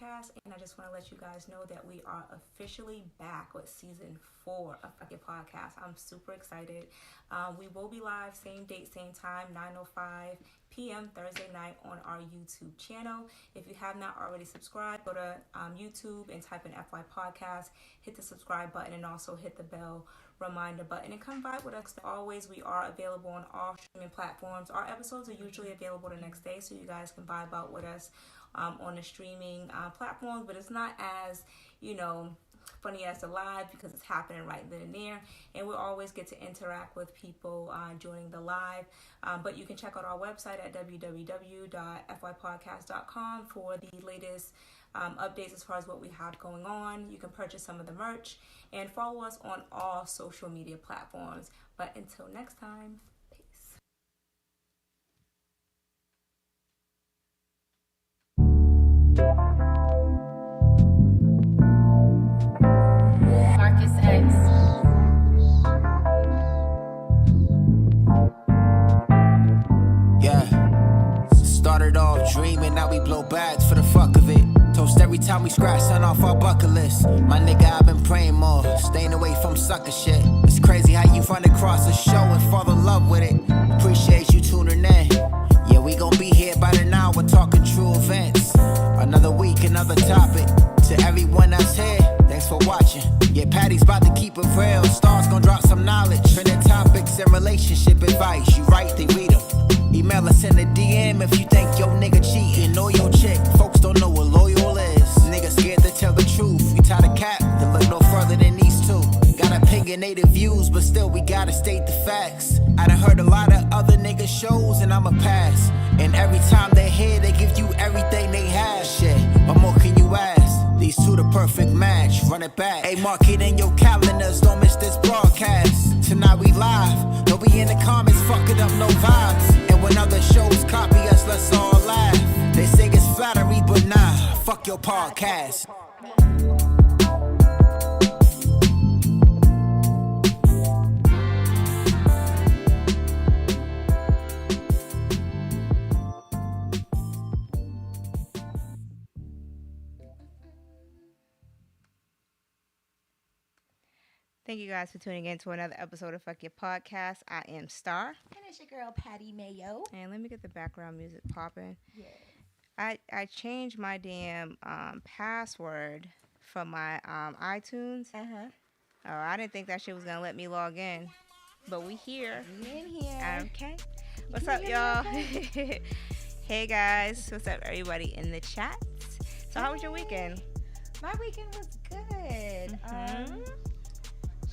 Podcast, and I just want to let you guys know that we are officially back with season 4 of Fuck Your Podcast. I'm super excited. We will be live same date, same time, 9:05 p.m. Thursday night on our YouTube channel. If you have not already subscribed, go to YouTube and type in FY Podcast, hit the subscribe button, and also hit the bell reminder button, and come vibe with us. Always, we are available on all streaming platforms. Our episodes are usually available the next day, so you guys can vibe out with us on the streaming platforms, but it's not as, funny as the live because it's happening right then and there, and we'll always get to interact with people during the live, but you can check out our website at www.fypodcast.com for the latest updates as far as what we have going on. You can purchase some of the merch and follow us on all social media platforms. But until next time, peace. Marcus X. Yeah. Started off dreaming, now we blow bags for the fuck of it. Toast every time we scratch something off our bucket list. My nigga, I've been praying more, staying away from sucker shit. It's crazy how you run across a show and fall in love with it. Appreciate you tuning in. Yeah, we gon' be here by the hour talking true events. Another week, another topic. To everyone that's here, thanks for watching. Yeah, Patty's about to keep it real. Stars gon' drop some knowledge. Trending topics and relationship advice. You write, they read them. Email us in the DM if you think your nigga cheating or your chick. Folks don't know what loyal is. Niggas scared to tell the truth. We tie the cap to look no further than these two. Got opinionated views, but still we gotta state the facts. I done heard a lot of other niggas shows and I'ma pass. And every time they're here, they give you everything they have. Shit, what more can you ask? These two the perfect match, run it back. Hey, mark it in your calendars, don't miss this broadcast. Tonight we live, don't be in the comments, fuck it up, no vibes. And when other shows copy us, let's all laugh. They say it's flattery, but nah, fuck your podcast. Thank you guys for tuning in to another episode of Fuck Your Podcast. I am Star. And it's your girl, Patty Mayo. And let me get the background music popping. Yeah. I changed my damn password for my iTunes. Uh-huh. Oh, I didn't think that shit was going to let me log in. But we here. We in here. Okay. What's up, y'all? Hey, guys. What's up, everybody in the chat? So how was your weekend? My weekend was good.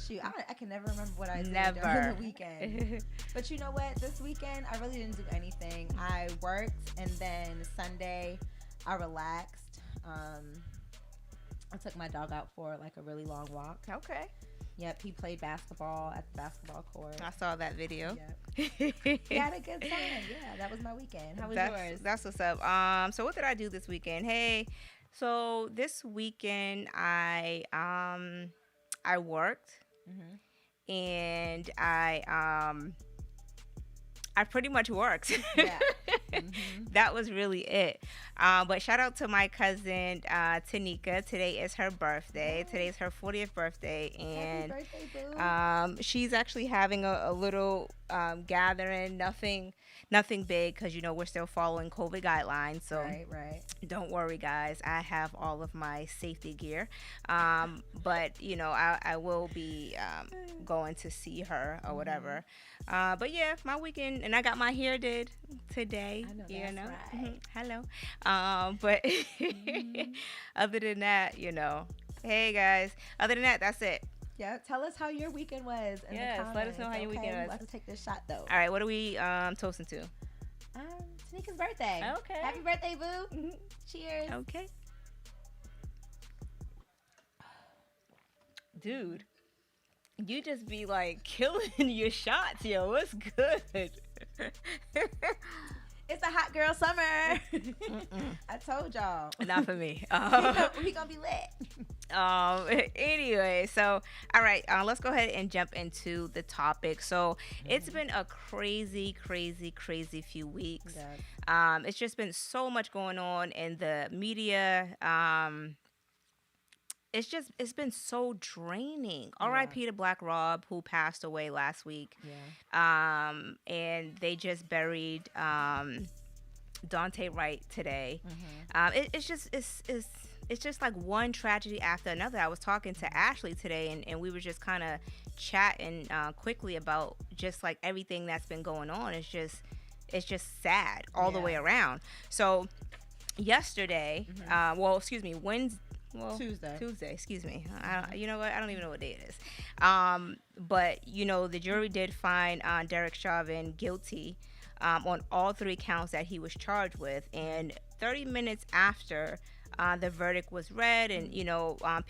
Shoot, I can never remember what I did during the weekend. But you know what? This weekend, I really didn't do anything. I worked, and then Sunday, I relaxed. I took my dog out for like a really long walk. Okay. Yep, he played basketball at the basketball court. I saw that video. Yep. He had a good time. Yeah, that was my weekend. How was yours? That's what's up. So what did I do this weekend? Hey, so this weekend I worked. Mm-hmm. And I pretty much worked. Yeah. Mm-hmm. That was really it. But shout out to my cousin Tanika. Today is her birthday. Today's her 40th birthday, and happy birthday, boo. She's actually having a little gathering. Nothing big, because we're still following COVID guidelines. So right. Don't worry, guys. I have all of my safety gear. But I will be going to see her or whatever. But yeah, my weekend, and I got my hair did today. I know that's right. Mm-hmm. Hello. But other than that, hey guys. Other than that, that's it. Yeah, tell us how your weekend was in the comments. Let us know how your weekend was. Let's take this shot, though. All right, what are we toasting to? Tanika's birthday. Okay. Happy birthday, boo. Mm-hmm. Cheers. Okay. Dude, you just be like killing your shots, yo. What's good? It's a hot girl summer. I told y'all. Not for me. We gonna be lit. Anyway, so all right, let's go ahead and jump into the topic. So it's been a crazy few weeks. It's just been so much going on in the media. It's been so draining. R.I.P. to Black Rob, who passed away last week. And they just buried Dante Wright today. It's just like one tragedy after another. I was talking to Ashley today, and we were just kind of chatting quickly about just like everything that's been going on. It's just sad all the way around. So yesterday, Tuesday, excuse me. You know what? I don't even know what day it is. But, the jury did find Derek Chauvin guilty on all 3 counts that he was charged with. And 30 minutes after the verdict was read, and, some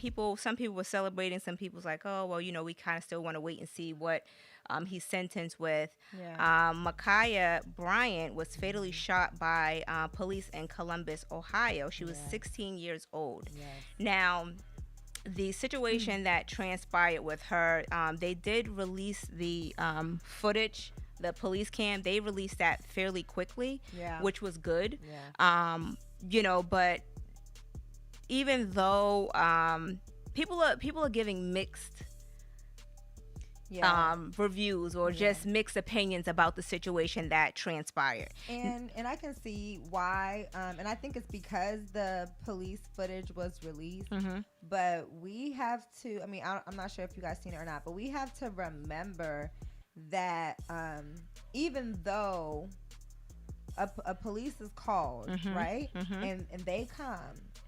people were celebrating. Some people was like, oh, well, we kind of still want to wait and see what he's sentenced with. Khia Bryant was fatally shot by police in Columbus, Ohio. She was 16 years old. Now, the situation that transpired with her, they did release the footage, the police cam. They released that fairly quickly, which was good. But even though people are giving mixed reviews or just mixed opinions about the situation that transpired, and I can see why, and I think it's because the police footage was released. But we have to, I'm not sure if you guys seen it or not, but we have to remember that even though a police is called, right, and they come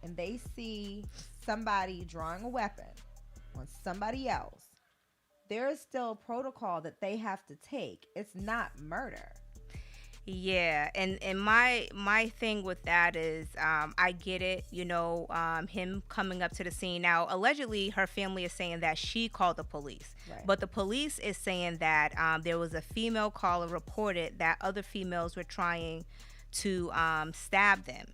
and they see somebody drawing a weapon on somebody else, there is still protocol that they have to take. It's not murder. Yeah, and my thing with that is, I get it, him coming up to the scene. Now, allegedly, her family is saying that she called the police, but the police is saying that there was a female caller reported that other females were trying to stab them.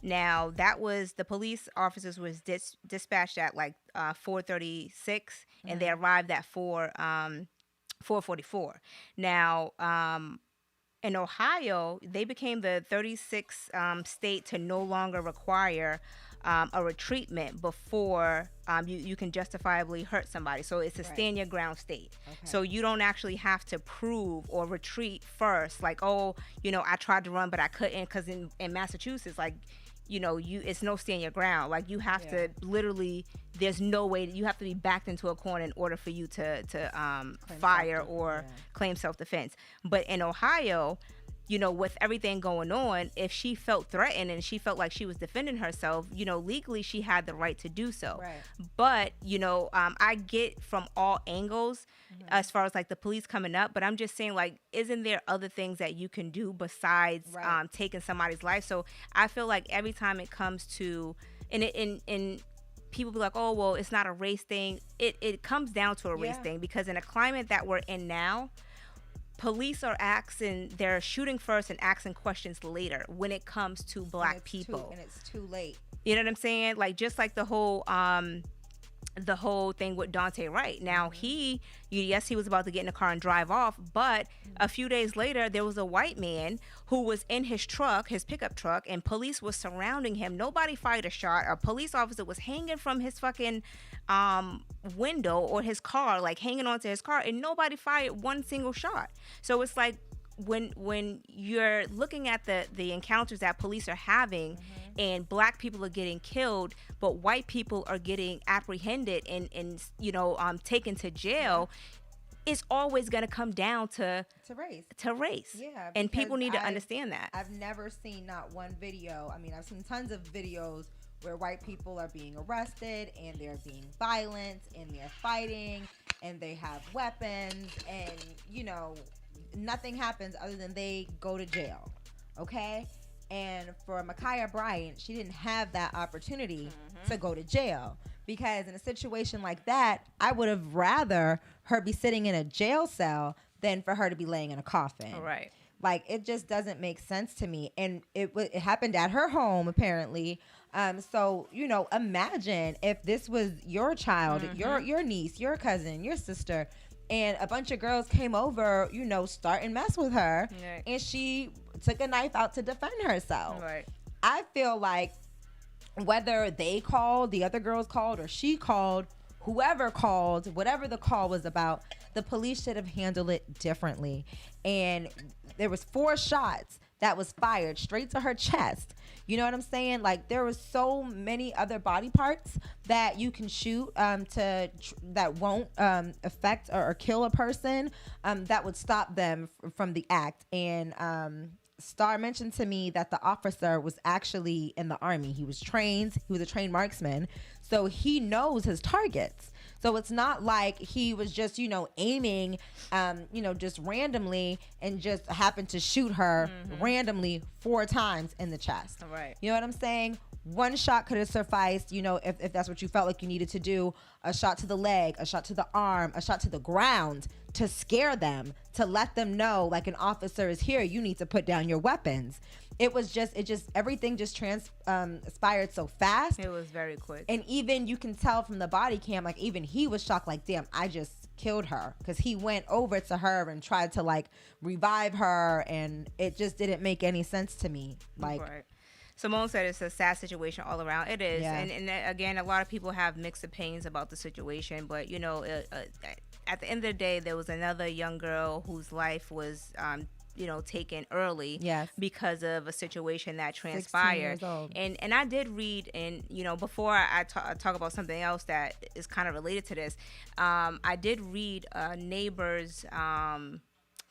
Now, that was, the police officers was dispatched at like 4:36, and they arrived at 4:44. Now, in Ohio, they became the 36th state to no longer require a retreatment before you can justifiably hurt somebody. So it's a stand your ground state. So you don't actually have to prove or retreat first. Like, I tried to run, but I couldn't, because in Massachusetts, like, it's no stand your ground. Like, you have to literally, there's no way, you have to be backed into a corner in order for you to fire or claim self-defense. But in Ohio, with everything going on, if she felt threatened and she felt like she was defending herself, legally she had the right to do so. But, I get from all angles as far as like the police coming up, but I'm just saying, like, isn't there other things that you can do besides taking somebody's life? So I feel like every time it comes to, and people be like, oh, well, it's not a race thing. It comes down to a race thing, because in a climate that we're in now, police are they're shooting first and asking questions later when it comes to black people. And it's too late. You know what I'm saying? Like, just like the whole thing with Dante Wright. Now, he was about to get in a car and drive off, but a few days later, there was a white man who was in his truck, his pickup truck, and police was surrounding him. Nobody fired a shot. A police officer was hanging from his fucking window or his car, like hanging onto his car, and nobody fired one single shot. So it's like, when you're looking at the encounters that police are having, and black people are getting killed, but white people are getting apprehended and taken to jail, it's always going to come down to race. Yeah, and people need to understand that. I've never seen not one video. I've seen tons of videos where white people are being arrested and they're being violent and they're fighting and they have weapons, and nothing happens other than they go to jail. Okay? And for Khia Bryant, she didn't have that opportunity to go to jail, because in a situation like that, I would have rather her be sitting in a jail cell than for her to be laying in a coffin. Right. Like, it just doesn't make sense to me. And it happened at her home, apparently. So, imagine if this was your child, your niece, your cousin, your sister, and a bunch of girls came over, start and mess with her, right. and she took a knife out to defend herself. Right. I feel like whether they called, the other girls called, or she called, whoever called, whatever the call was about, the police should have handled it differently. And there was 4 shots that was fired straight to her chest. You know what I'm saying? Like, there was so many other body parts that you can shoot that won't affect or kill a person, that would stop them from the act. And Star mentioned to me that the officer was actually in the Army. He was trained. He was a trained marksman. So he knows his targets. So it's not like he was just, aiming, just randomly and just happened to shoot her randomly 4 times in the chest. Right. You know what I'm saying? 1 shot could have sufficed, if that's what you felt like you needed to do. A shot to the leg, a shot to the arm, a shot to the ground to scare them, to let them know, like, an officer is here. You need to put down your weapons. Everything just transpired so fast. It was very quick. And even you can tell from the body cam, like, even he was shocked, like, damn, I just killed her. Because he went over to her and tried to, like, revive her, and it just didn't make any sense to me. Like, right. Simone said it's a sad situation all around. It is. Yeah. And again, a lot of people have mixed opinions about the situation. But, at the end of the day, there was another young girl whose life was taken early, yes, because of a situation that transpired. And I did read, and before I talk about something else that is kind of related to this, I did read a neighbor's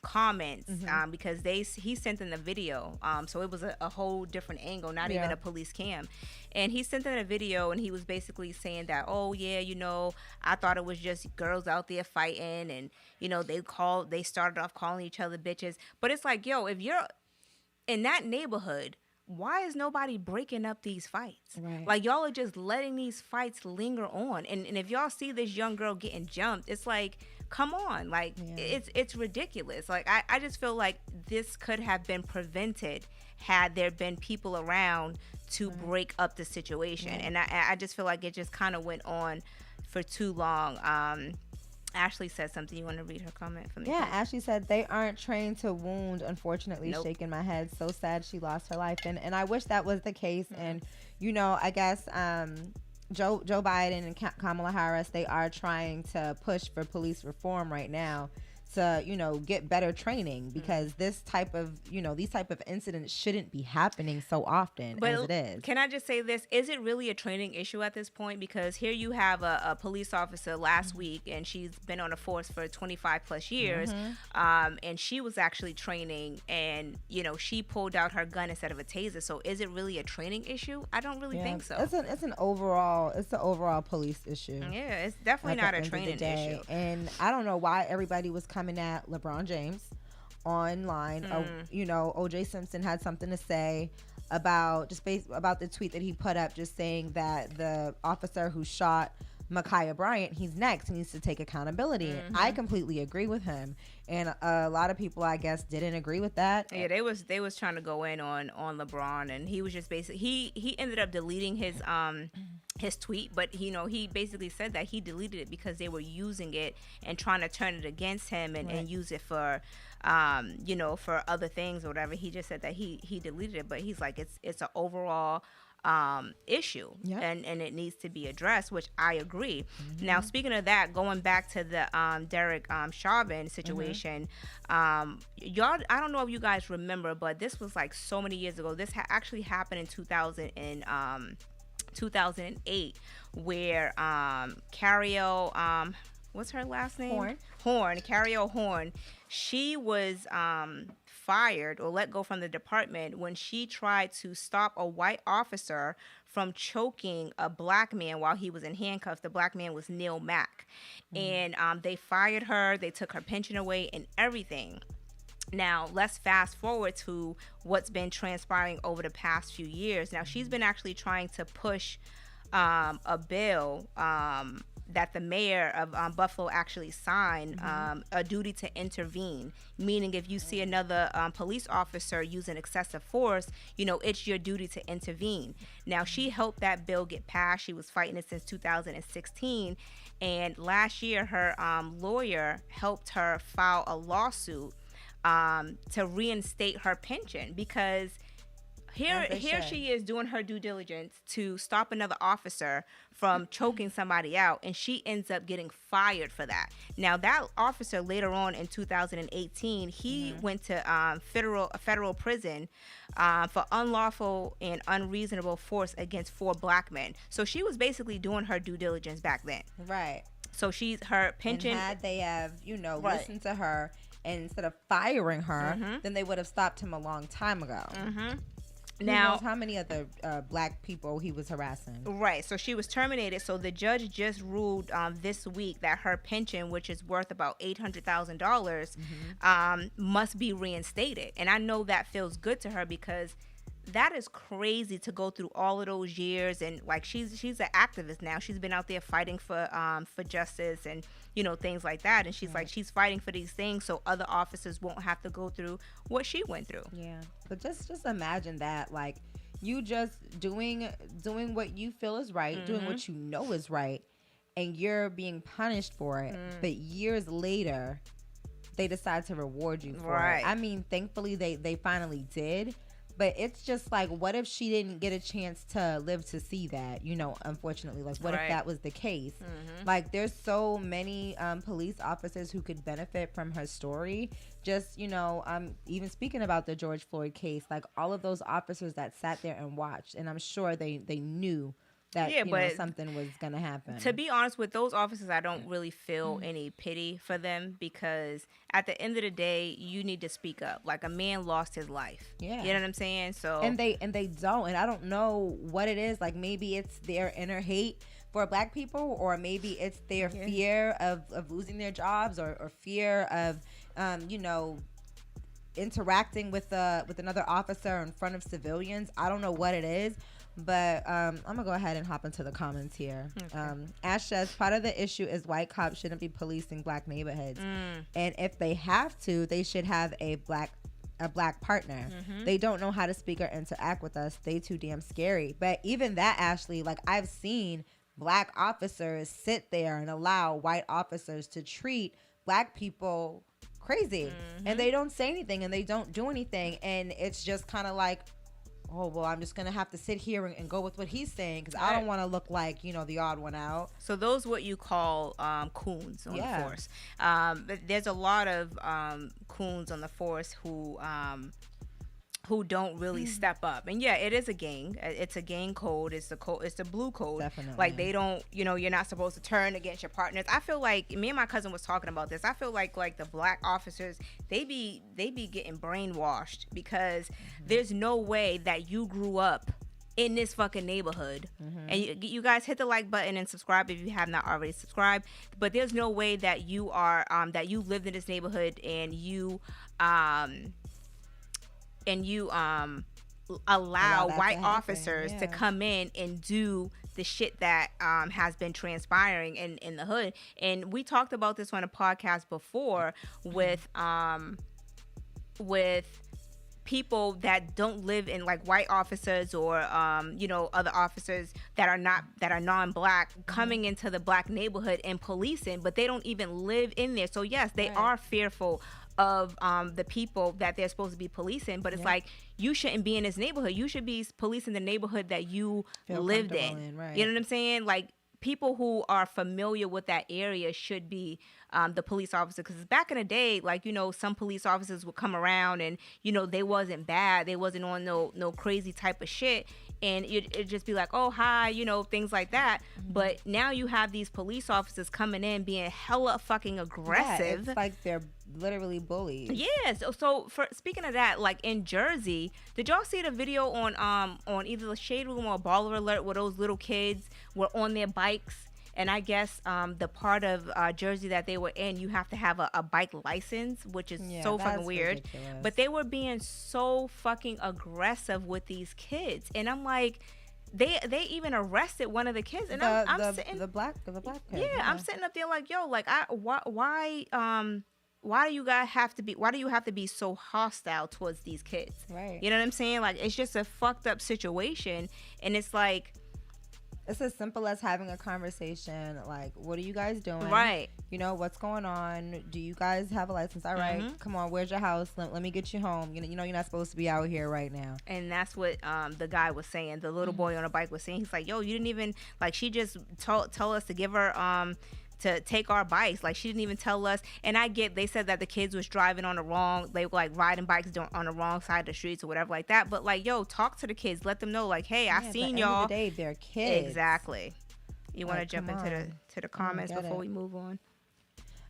comments, because he sent in a video, so it was a whole different angle, not even a police cam, and he sent in a video, and he was basically saying that, oh yeah, I thought it was just girls out there fighting, and they started off calling each other bitches, but it's like, yo, if you're in that neighborhood, why is nobody breaking up these fights? Right. Like, y'all are just letting these fights linger on, and if y'all see this young girl getting jumped, it's like, come on, like, it's ridiculous. Like, I just feel like this could have been prevented had there been people around to break up the situation. And I just feel like it just kind of went on for too long. Ashley said something. You want to read her comment from me? Yeah, Ashley said, they aren't trained to wound, unfortunately. Nope. Shaking my head. So sad she lost her life. And I wish that was the case. And, I guess Joe Biden and Kamala Harris, they are trying to push for police reform right now to, get better training, because this type of, these type of incidents shouldn't be happening so often as it is. Can I just say this? Is it really a training issue at this point? Because here you have a police officer last week, and she's been on the force for 25 plus years, and she was actually training, and, she pulled out her gun instead of a taser. So is it really a training issue? I don't really think so. It's an overall police issue. Yeah, it's definitely not a training issue. And I don't know why everybody was coming at LeBron James online. OJ Simpson had something to say about about the tweet that he put up, just saying that the officer who shot Bryant, he's next. He needs to take accountability. I completely agree with him, and a lot of people, I guess, didn't agree with that. Yeah, they was trying to go in on LeBron, and he was just basically he ended up deleting his tweet, but he basically said that he deleted it because they were using it and trying to turn it against him and use it for for other things or whatever. He just said that he deleted it, but he's like, it's an overall issue, and it needs to be addressed, which I agree. Now, speaking of that, going back to the Derek Chauvin situation, y'all, I don't know if you guys remember, but this was like so many years ago. This actually happened in 2008, where Cariol, what's her last name? Cariol Horne. She was fired or let go from the department when she tried to stop a white officer from choking a black man while he was in handcuffs. The black man was Neil Mack. And they fired her. They took her pension away and everything. Now, let's fast forward to what's been transpiring over the past few years. Now, she's been actually trying to push a bill that the mayor of Buffalo actually signed a duty to intervene, meaning if you see another police officer using excessive force, it's your duty to intervene. Now, she helped that bill get passed. She was fighting it since 2016, and last year her lawyer helped her file a lawsuit to reinstate her pension, because here she is doing her due diligence to stop another officer from choking somebody out, and she ends up getting fired for that. Now, that officer later on in 2018, he went to federal prison for unlawful and unreasonable force against 4 black men. So she was basically doing her due diligence back then. Right. So her pension. And had they have, listened to her, and instead of firing her, then they would have stopped him a long time ago. Now, knows how many other black people he was harassing? Right. So she was terminated. So the judge just ruled this week that her pension, which is worth about $800,000, must be reinstated. And I know that feels good to her, because that is crazy to go through all of those years. And like, she's an activist now. She's been out there fighting for justice and things like that. And she's like, she's fighting for these things so other officers won't have to go through what she went through. Yeah, but just imagine that, like, you just doing what you feel is right, doing what you know is right, and you're being punished for it. But years later, they decide to reward you for it. I mean, thankfully they finally did. But it's just like, what if she didn't get a chance to live to see that, unfortunately? Like, what if that was the case? Like, there's so many police officers who could benefit from her story. Just, even speaking about the George Floyd case, like, all of those officers that sat there and watched, and I'm sure they knew that something was gonna happen. To be honest, with those officers, I don't really feel any pity for them, because at the end of the day, you need to speak up. Like, a man lost his life. Yeah, you know what I'm saying? So and they don't, and I don't know what it is. Like, maybe it's their inner hate for black people, or maybe it's their fear of losing their jobs, or fear of interacting with another officer in front of civilians. I don't know what it is. But I'm going to go ahead and hop into the comments here. Okay. Ash says, part of the issue is white cops shouldn't be policing black neighborhoods. And if they have to, they should have a black partner. They don't know how to speak or interact with us. They too damn scary. But even that, Ashley, like, I've seen black officers sit there and allow white officers to treat black people crazy. And they don't say anything, and they don't do anything. And it's just kind of like, oh, well, I'm just going to have to sit here and go with what he's saying, because I don't want to look like, the odd one out. So those what you call coons on the force. But there's a lot of coons on the force who don't really step up. And it is a gang. It's a gang code. It's the blue code. Definitely. Like, they don't, you're not supposed to turn against your partners. I feel like, me and my cousin was talking about this, I feel like the black officers, they be getting brainwashed, because there's no way that you grew up in this fucking neighborhood. And you guys hit the like button and subscribe if you have not already subscribed. But there's no way that you are that you lived in this neighborhood and you allow white officers to come in and do the shit that has been transpiring in the hood. And we talked about this on a podcast before with people that don't live in, like, white officers or other officers that are non-black coming into the black neighborhood and policing, but they don't even live in there. So yes, they are fearful of the people that they're supposed to be policing, but it's like, you shouldn't be in this neighborhood. You should be policing the neighborhood that you lived in. Right. You know what I'm saying? Like, people who are familiar with that area should be the police officer, because back in the day, like, some police officers would come around and they wasn't bad, they wasn't on no crazy type of shit, and it'd just be like, oh, hi, things like that. But now you have these police officers coming in being hella fucking aggressive. It's like they're literally bullies. Yeah. So for speaking of that, like, in Jersey, did y'all see the video on either the Shade Room or Baller Alert where those little kids were on their bikes? And I guess the part of Jersey that they were in, you have to have a bike license, which is so fucking weird. Ridiculous. But they were being so fucking aggressive with these kids. And I'm like, they even arrested one of the kids, and I'm sitting the black kid. Yeah, I'm sitting up there like, yo, like why do you guys have to be? Why do you have to be so hostile towards these kids? Right. You know what I'm saying? Like, it's just a fucked up situation, and it's like. It's as simple as having a conversation, like, what are you guys doing? Right. You know, what's going on? Do you guys have a license? All right, come on, where's your house? Let me get you home. You know, you're not supposed to be out here right now. And that's what the guy was saying. The little boy on a bike was saying. He's like, yo, you didn't even, like, she just told us to give her, to take our bikes. Like, she didn't even tell us. And they said that the kids was driving on the wrong, they were like riding bikes on the wrong side of the streets or whatever like that. But like, yo, talk to the kids, let them know, like, hey, I seen y'all. At the end of the day, they're kids. Exactly. You want to jump into the comments before we move on?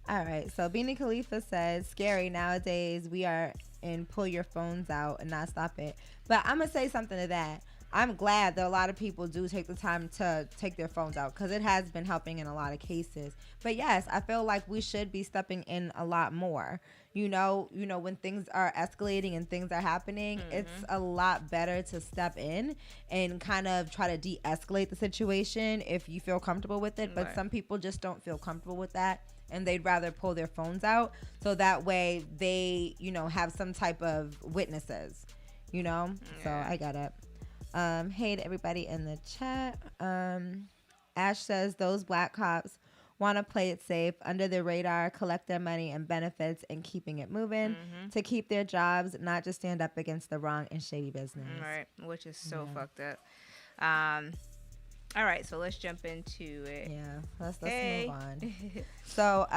All right. So Beanie Khalifa says, scary nowadays. We are in pull your phones out and not stop it. But I'm gonna say something to that. I'm glad that a lot of people do take the time to take their phones out, because it has been helping in a lot of cases. But yes, I feel like we should be stepping in a lot more. You know, when things are escalating and things are happening, it's a lot better to step in and kind of try to de-escalate the situation if you feel comfortable with it. But some people just don't feel comfortable with that, and they'd rather pull their phones out so that way they, have some type of witnesses, So I got it. Hey to everybody in the chat. Ash says those black cops want to play it safe, under the radar, collect their money and benefits, and keeping it moving to keep their jobs, not just stand up against the wrong and shady business. Right, which is so fucked up. All right, so let's jump into it. Yeah, let's move on. So,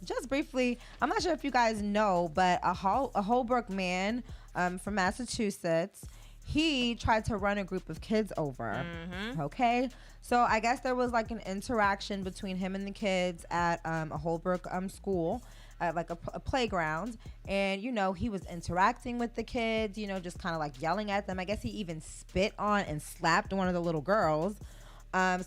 just briefly, I'm not sure if you guys know, but a Holbrook man from Massachusetts, he tried to run a group of kids over. Okay, so I guess there was like an interaction between him and the kids at a Holbrook school, at like a playground, and he was interacting with the kids, just kind of like yelling at them. I guess he even spit on and slapped one of the little girls.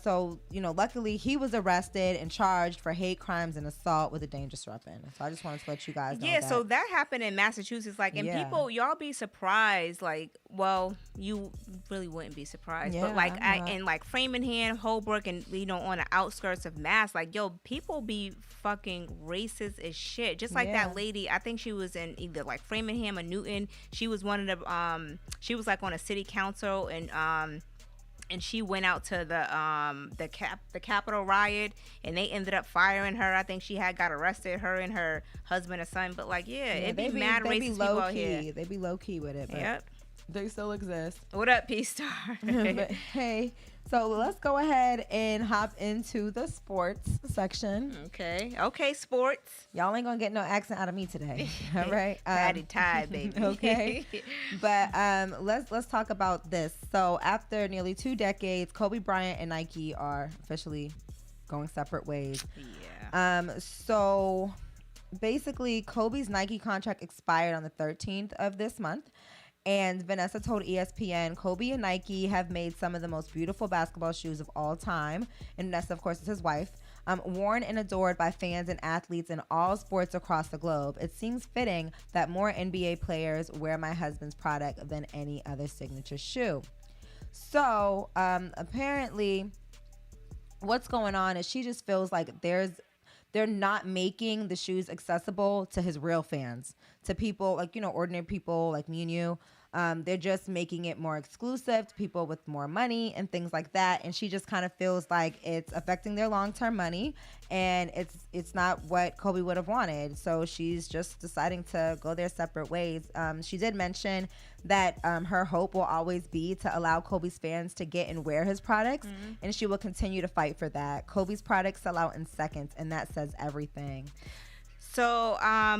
So, luckily he was arrested and charged for hate crimes and assault with a dangerous weapon. So I just wanted to let you guys know that. So that happened in Massachusetts. Like, and people, y'all be surprised. Like, well, you really wouldn't be surprised. But like, in like Framingham, Holbrook, and on the outskirts of Mass, like, yo, people be fucking racist as shit. Just like that lady, I think she was in either like Framingham or Newton. She was one of the, she was like on a city council, and she went out to the Capitol riot, and they ended up firing her. I think she got arrested, her and her husband or son. But like, it'd be mad racist people out here. They be low key with it. But they still exist. What up, P-Star? But hey, so let's go ahead and hop into the sports section. Okay, sports. Y'all ain't gonna get no accent out of me today. All right, Patty tie, baby. Okay, but let's talk about this. So after nearly 2 decades, Kobe Bryant and Nike are officially going separate ways. So basically, Kobe's Nike contract expired on the 13th of this month. And Vanessa told ESPN, Kobe and Nike have made some of the most beautiful basketball shoes of all time. And Vanessa, of course, is his wife. Worn and adored by fans and athletes in all sports across the globe. It seems fitting that more NBA players wear my husband's product than any other signature shoe. So apparently what's going on is she just feels like they're not making the shoes accessible to his real fans, to people like, ordinary people like me and you. They're just making it more exclusive to people with more money and things like that. And she just kind of feels like it's affecting their long-term money, and it's not what Kobe would have wanted. So she's just deciding to go their separate ways. She did mention that her hope will always be to allow Kobe's fans to get and wear his products, and she will continue to fight for that. Kobe's products sell out in seconds, and that says everything. So,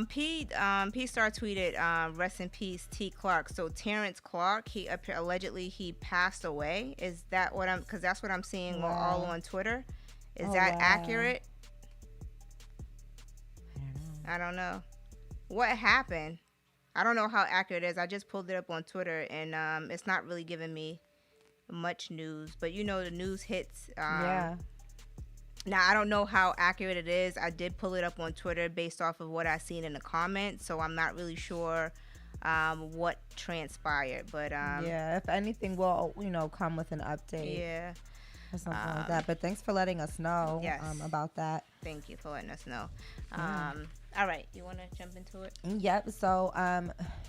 P-Star tweeted, rest in peace, T. Clarke. So, Terrence Clarke, allegedly he passed away. Is that what because that's what I'm seeing all on Twitter. Is that accurate? I don't know. What happened? I don't know how accurate it is. I just pulled it up on Twitter, and it's not really giving me much news. But, the news hits. Now, I don't know how accurate it is. I did pull it up on Twitter based off of what I seen in the comments, so I'm not really sure what transpired. But yeah, if anything, we'll come with an update. Yeah. Or something like that. But thanks for letting us know about that. Thank you for letting us know. All right, you want to jump into it? Yep. So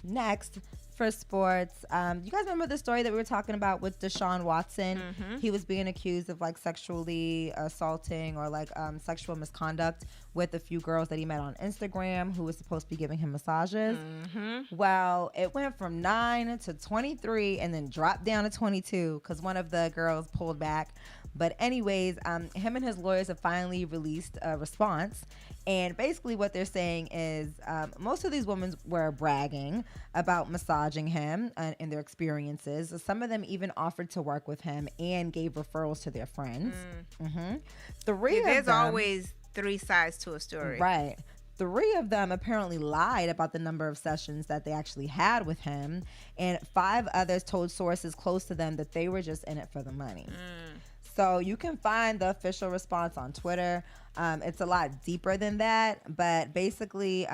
next for sports, you guys remember the story that we were talking about with Deshaun Watson? Mm-hmm. He was being accused of like sexually assaulting or like sexual misconduct with a few girls that he met on Instagram who was supposed to be giving him massages. Mm-hmm. Well, it went from 9 to 23 and then dropped down to 22 because one of the girls pulled back. But anyways, him and his lawyers have finally released a response. And basically what they're saying is most of these women were bragging about massaging him and their experiences. Some of them even offered to work with him and gave referrals to their friends. Mm-hmm. There's always 3 sides to a story. Right. 3 of them apparently lied about the number of sessions that they actually had with him. And 5 others told sources close to them that they were just in it for the money. So you can find the official response on Twitter. It's a lot deeper than that, but basically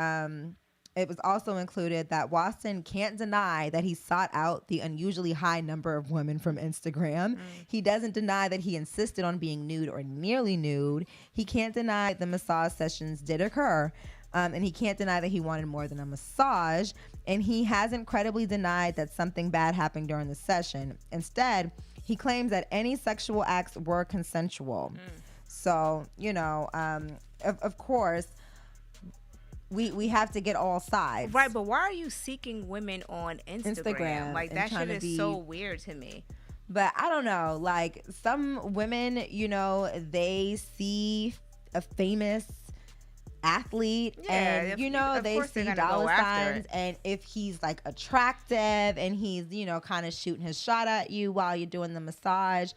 it was also included that Watson can't deny that he sought out the unusually high number of women from Instagram. He doesn't deny that he insisted on being nude or nearly nude. He can't deny the massage sessions did occur. And he can't deny that he wanted more than a massage. And he hasn't credibly denied that something bad happened during the session. Instead, he claims that any sexual acts were consensual. So, of course, we have to get all sides. Right, but why are you seeking women on Instagram? Like, that shit is so weird to me. But I don't know. Like, some women, they see a famous athlete and they see dollar signs, and if he's like attractive and he's kind of shooting his shot at you while you're doing the massage,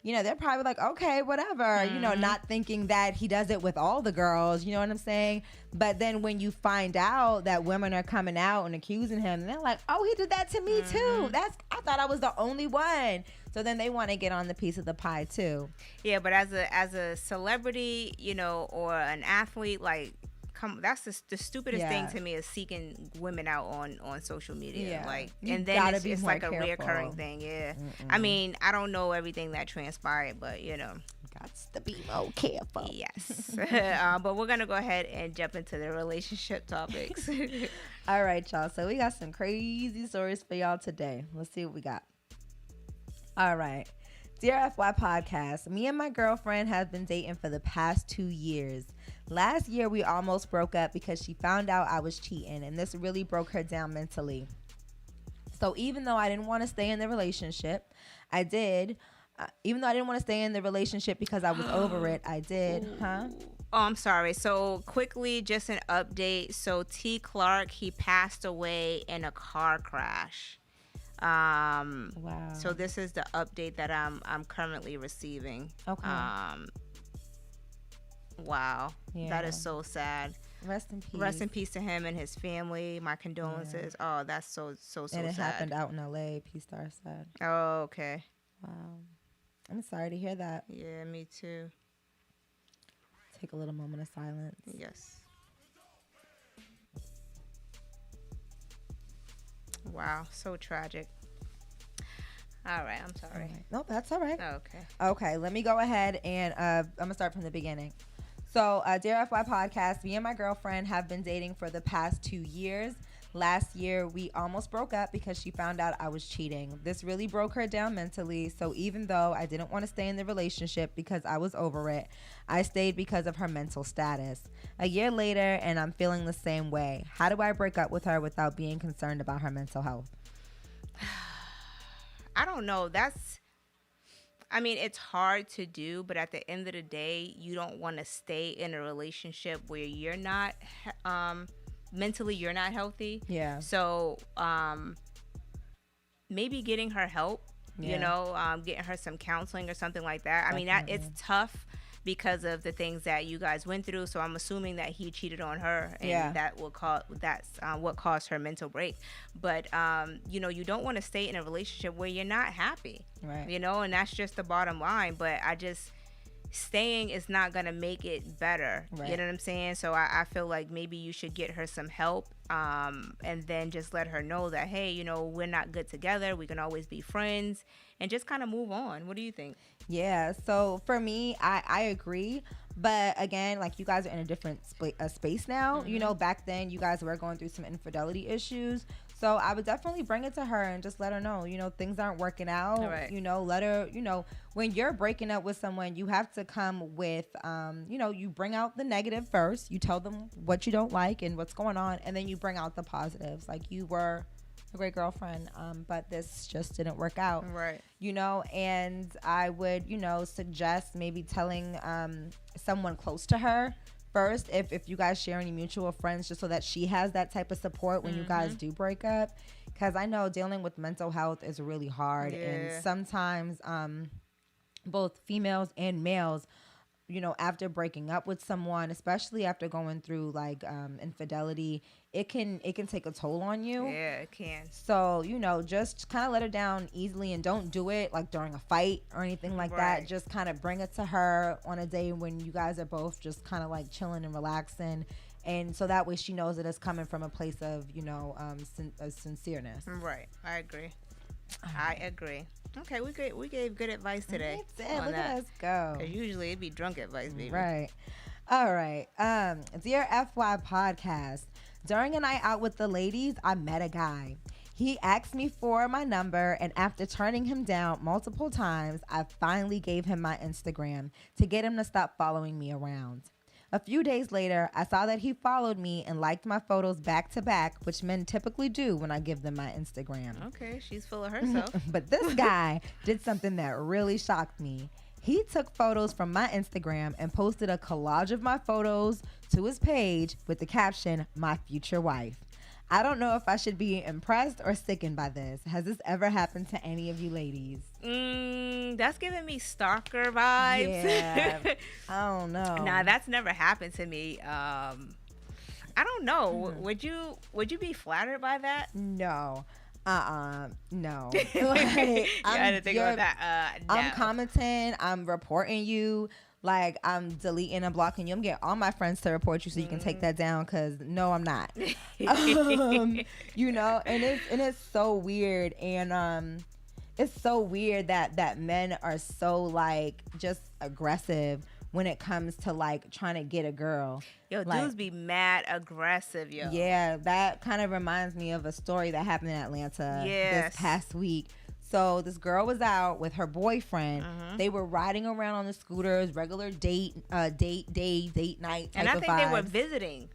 they're probably like, okay, whatever, not thinking that he does it with all the girls, you know what I'm saying? But then when you find out that women are coming out and accusing him, and they're like, oh, he did that to me too. I thought I was the only one. So then they want to get on the piece of the pie too. Yeah, but as a celebrity, or an athlete, like, that's the stupidest thing to me is seeking women out on social media. Like, and then it's like a reoccurring thing. Yeah. I mean, I don't know everything that transpired, but got to be more careful. Yes. But we're gonna go ahead and jump into the relationship topics. All right, y'all. So we got some crazy stories for y'all today. Let's see what we got. All right. Dear FY Podcast, me and my girlfriend have been dating for the past 2 years. Last year, we almost broke up because she found out I was cheating, and this really broke her down mentally. So even though I didn't want to stay in the relationship, I did. Even though I didn't want to stay in the relationship because I was over it, I did. Huh? Oh, I'm sorry. So quickly, just an update. So T. Clarke, he passed away in a car crash. Wow. So this is the update that I'm currently receiving. Okay. Wow. Yeah. That is so sad. Rest in peace. Rest in peace to him and his family. My condolences. Yeah. Oh, that's so sad. And it happened out in LA, P-Star said. Oh, okay. Wow. I'm sorry to hear that. Yeah, me too. Take a little moment of silence. Yes. Wow, so tragic. All right, I'm sorry. Right. No, that's all right. Okay, let me go ahead and I'm going to start from the beginning. So, Dear FY Podcast, me and my girlfriend have been dating for the past 2 years. Last year, we almost broke up because she found out I was cheating. This really broke her down mentally, so even though I didn't want to stay in the relationship because I was over it, I stayed because of her mental status. A year later, and I'm feeling the same way. How do I break up with her without being concerned about her mental health? I don't know. It's hard to do, but at the end of the day, you don't want to stay in a relationship where you're not mentally you're not healthy. Yeah. So maybe getting her help, getting her some counseling or something like that. Definitely. I mean, it's tough because of the things that you guys went through. So I'm assuming that he cheated on her, and that's what caused her mental break. But you don't want to stay in a relationship where you're not happy, right? And that's just the bottom line. But staying is not gonna make it better. Right. You know what I'm saying? So I feel like maybe you should get her some help and then just let her know that, hey, you know, we're not good together. We can always be friends, and just kind of move on. What do you think? Yeah, so for me, I agree. But again, like, you guys are in a different space now. You know, back then you guys were going through some infidelity issues. So I would definitely bring it to her and just let her know, you know, things aren't working out. Right. You know, let her, you know, when you're breaking up with someone, you have to come with, you know, you bring out the negative first. You tell them what you don't like and what's going on. And then you bring out the positives. Like, you were a great girlfriend, but this just didn't work out. Right. You know, and I would, you know, suggest maybe telling someone close to her first, if you guys share any mutual friends, just so that she has that type of support when you guys do break up. Because I know dealing with mental health is really hard. Yeah. And sometimes both females and males, you know, after breaking up with someone, especially after going through like infidelity, it can take a toll on you. Yeah, it can. So, you know, just kind of let her down easily, and don't do it like during a fight or anything like that. Just kind of bring it to her on a day when you guys are both just kind of like chilling and relaxing. And so that way she knows that it's coming from a place of, you know, sincereness. Right. I agree. Okay, we gave good advice today. Look at us go. 'Cause usually it'd be drunk advice, baby. Right. All right. Dear FY Podcast, during a night out with the ladies, I met a guy. He asked me for my number, and after turning him down multiple times, I finally gave him my Instagram to get him to stop following me around. A few days later, I saw that he followed me and liked my photos back to back, which men typically do when I give them my Instagram. Okay, she's full of herself. But this guy did something that really shocked me. He took photos from my Instagram and posted a collage of my photos to his page with the caption, "My future wife." I don't know if I should be impressed or sickened by this. Has this ever happened to any of you ladies? That's giving me stalker vibes. Yeah, I don't know. Nah, that's never happened to me. I don't know. Would you be flattered by that? No. No. I didn't think about that. No. I'm commenting. I'm reporting you. Like, I'm deleting and blocking you. I'm getting all my friends to report you so you can take that down, because no, I'm not. You know, and it's so weird. And it's so weird that men are so, like, just aggressive when it comes to, like, trying to get a girl. Yo, like, dudes be mad aggressive, yo. Yeah, that kind of reminds me of a story that happened in Atlanta this past week. So this girl was out with her boyfriend. They were riding around on the scooters, regular date night type and I of think vibes. they were visiting.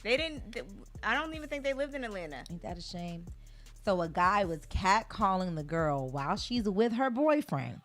I don't even think they lived in Atlanta. Ain't that a shame? So a guy was catcalling the girl while she's with her boyfriend.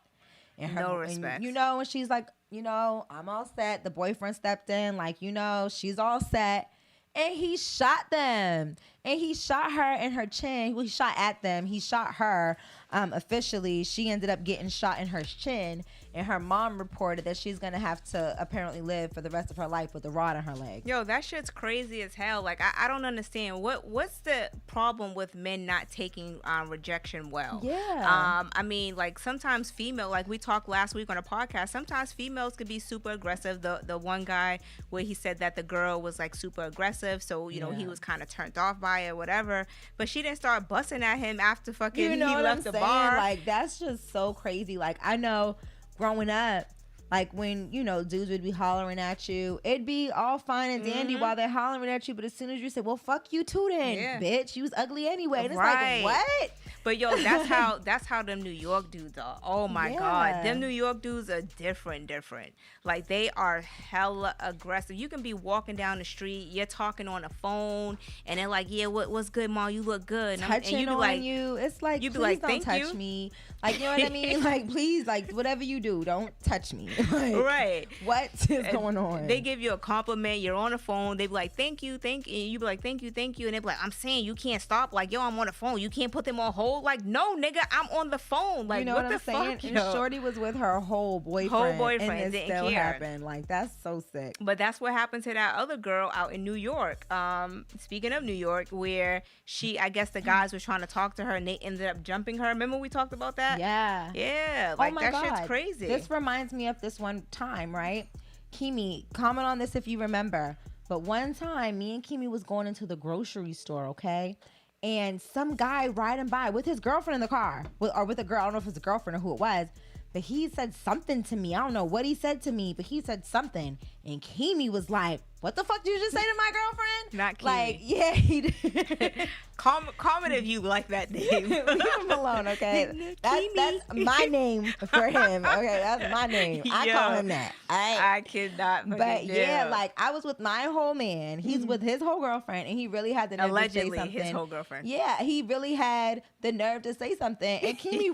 And no respect. And, you know, and she's like, you know, I'm all set. The boyfriend stepped in, like, you know, she's all set. And he shot them. And he shot her in her chin. Well, he shot at them. He shot her. Officially, she ended up getting shot in her chin. And her mom reported that she's going to have to apparently live for the rest of her life with a rod in her leg. Yo, that shit's crazy as hell. Like, I don't understand. What's the problem with men not taking rejection well? Yeah. I mean, like, sometimes like we talked last week on a podcast, sometimes females could be super aggressive. The one guy where he said that the girl was, like, super aggressive. So, you know, he was kind of turned off by it, whatever. But she didn't start busting at him after fucking he left the bar. Like, that's just so crazy. Like, I know growing up, like, when, you know, dudes would be hollering at you, it'd be all fine and dandy while they're hollering at you. But as soon as you say, well, fuck you too then, bitch. You was ugly anyway. And it's like, what? But yo, that's how them New York dudes are. Oh my God. Them New York dudes are different. Like, they are hella aggressive. You can be walking down the street, you're talking on the phone, and they're like, yeah, what's good, Mom? You look good. Touching and you be on like, you. It's like, you be please like, don't thank touch you. me. Like, you know what I mean? Like, please, like, whatever you do, don't touch me. Like, right. What is going on? They give you a compliment. You're on the phone. They be like, thank you. And you be like, thank you. And they be like, I'm saying you can't stop. Like, yo, I'm on the phone. You can't put them on hold. Like, no, nigga, I'm on the phone. Like, you know what I'm the saying? fuck? And Shorty was with her whole boyfriend. And it still happened. Like, that's so sick. But that's what happened to that other girl out in New York. Speaking of New York, where I guess the guys were trying to talk to her and they ended up jumping her. Remember we talked about that? Yeah, like, that shit's crazy. This reminds me of this one time, right? Kimi, comment on this if you remember. But one time, me and Kimi was going into the grocery store, okay? And some guy riding by with his girlfriend in the car, or with a girl. I don't know if it's a girlfriend or who it was. But he said something to me. I don't know what he said to me, but he said something. And Kimi was like, what the fuck did you just say to my girlfriend? Not Kimi. Like, yeah, he did. Comment if you like that name. Leave him alone, okay? That's my name for him. Okay, that's my name. I call him that. I cannot. But yeah, like I was with my whole man. He's with his whole girlfriend, and he really had the nerve to say something. His whole girlfriend. Yeah, he really had the nerve to say something, and Kimi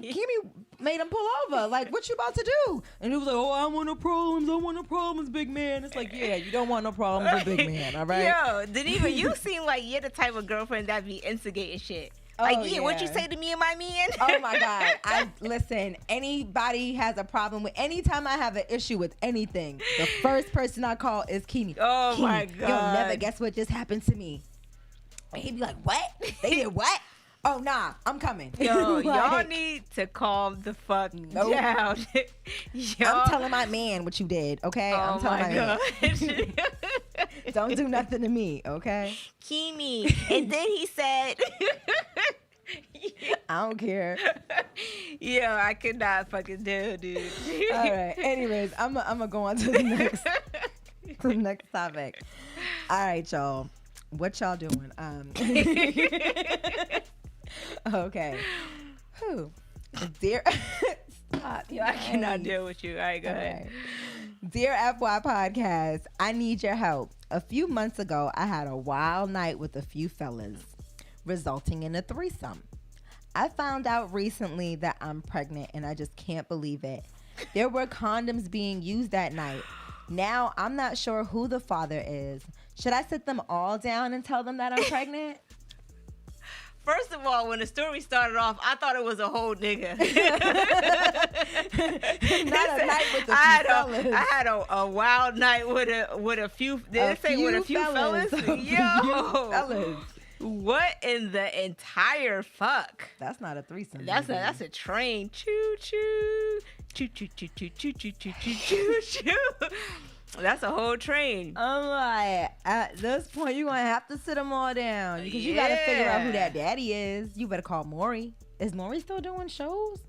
made him pull over. Like, what you about to do? And he was like, oh, I want no problems. I want no problems, big man. It's like, yeah, you don't want no problems with big man, all right? Yo, did even you seem like you're the type of girlfriend that be instigating shit? Like, yeah, what you say to me and my man? Oh my God. Listen, anybody has a problem with, anytime I have an issue with anything, the first person I call is Kimi. Oh my God. You'll never guess what just happened to me. And he'd be like, what? They did what? Oh, nah, I'm coming. Yo, like, y'all need to calm the fuck down. I'm telling my man what you did, okay? Oh I'm telling my God. man. Don't do nothing to me, okay? Kimi. And then he said... I don't care. Yo, I could not fucking do, dude. All right. Anyways, I'm gonna go on to the next topic. All right, y'all. What y'all doing? Okay. Who? Dear. Stop. Yo, I cannot deal with you. All right, go ahead. Dear FY Podcast, I need your help. A few months ago, I had a wild night with a few fellas, resulting in a threesome. I found out recently that I'm pregnant, and I just can't believe it. There were condoms being used that night. Now, I'm not sure who the father is. Should I sit them all down and tell them that I'm pregnant? First of all, when the story started off, I thought it was a whole nigga. Not a night with a few fellas. I had a wild night with a few. Did it say with a few fellas? Yo, fellas. What in the entire fuck? That's not a threesome. That's a train. Choo choo choo choo choo choo choo choo choo choo choo. That's a whole train. I'm like, at this point, you're going to have to sit them all down. Because you got to figure out who that daddy is. You better call Maury. Is Maury still doing shows?